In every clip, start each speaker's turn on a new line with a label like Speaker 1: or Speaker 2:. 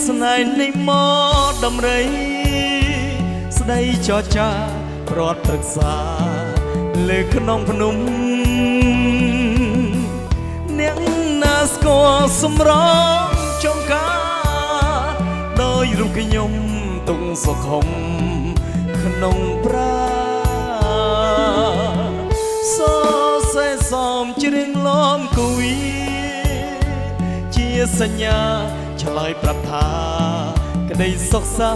Speaker 1: ស្នេហ៍នៃមកដំរីស្ដីចរចាប្រត់ប្រឹក្សាលើក្នុងភ្នំអ្នកណាស្គាល់សម្រងចង្ការដោយរូបខ្ញុំទុំសុខុមក្នុងប្រាសរសេរសំជ្រៀងលំគវីជាសញ្ញាឆ្លើយប្រាប់ថាក្តីសុខសា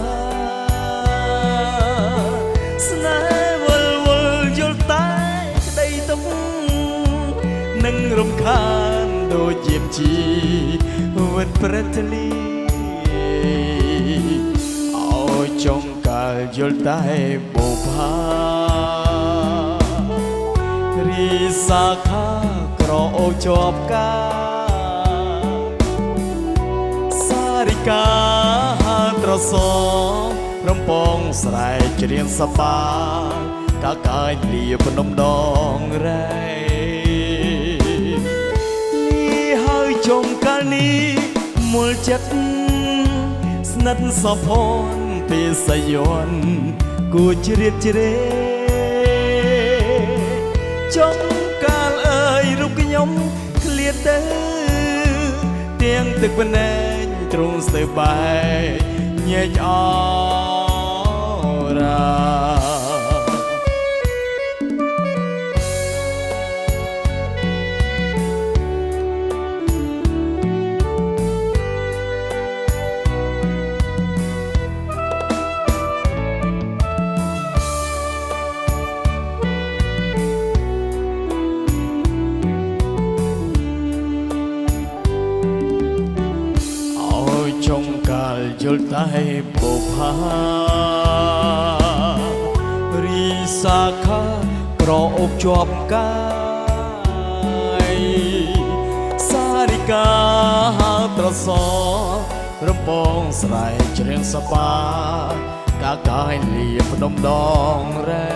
Speaker 1: ស្នេហ៍វិលវល់យល់តែក្តីទុកនឹងរំខានដូចជាជីវិតប្រទលីឲ្យចុងកាលយល់តែបុប្ផារីសាខាក្រអូបជាប់កាសារិកាត្រសរំពងស្រែកច្រៀងសប្បាយកាកាយលាភ្នំដងរែលីហើយចុងកាលនេះមូលចិត្តស្និទ្ធសភ័នទេសយន្តគួជ្រៀតជ្រែចុងកាលអើយរូបខ្ញុំឃ្លាតទៅទាំងទឹកភ្នែកទ្រង់ស្ទើរបែកញែកអរាយល់តែបុប្ផារីសាខាក្រអូបជាប់កាយសារិកាត្រសរំពងស្រែកច្រៀងសប្បាយកាកាយលាភ្នំដងរែ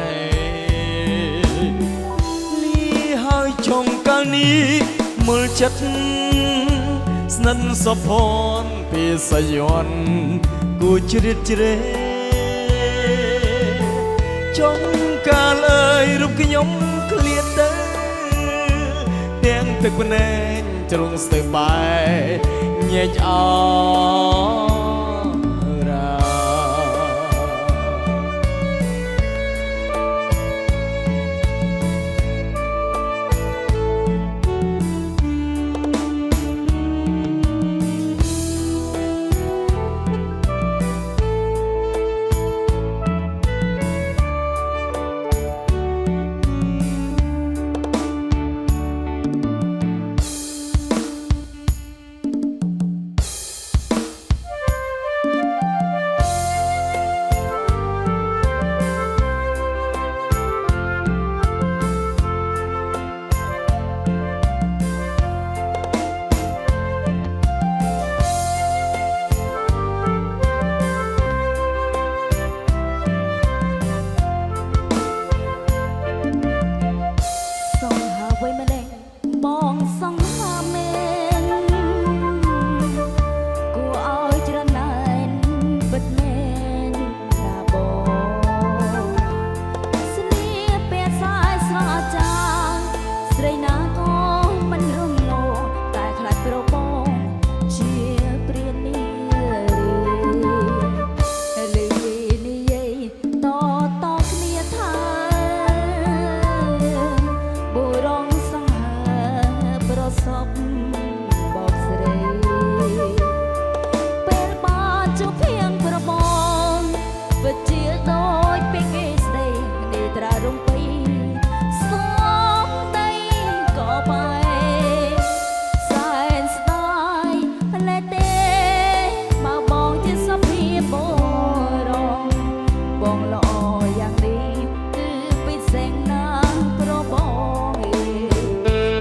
Speaker 1: លីហើយចុងកាលនេះមើលចិត្តស្និទ្ធសភ័នទេសយន្តគួជ្រៀតជ្រែចុងកាលអើយរូបខ្ញុំឃ្លាតទៅទាំងទឹកភ្នែកទ្រង់ស្ទើរបែកញែកអរា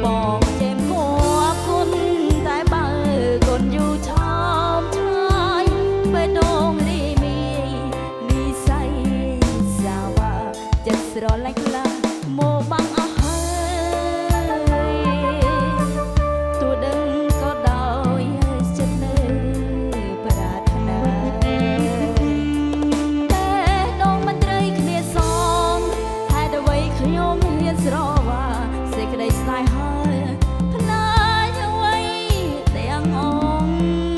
Speaker 1: បងចេមគួរ
Speaker 2: ហើយផ្លាយអ្វីទាំងអង្គ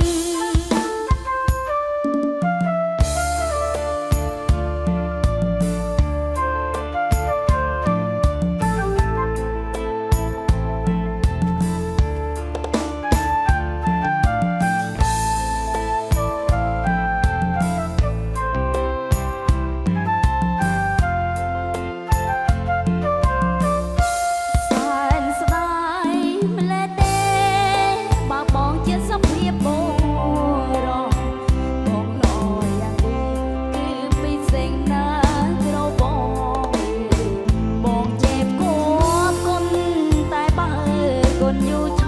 Speaker 2: សែនស្ដាយម្លេះទេបើបងជាសភាពបងរងបងលយយ៉ាងនេះគឺពីសេងណាក្របងបងចេបគួបគុណតែបើគុណយូរ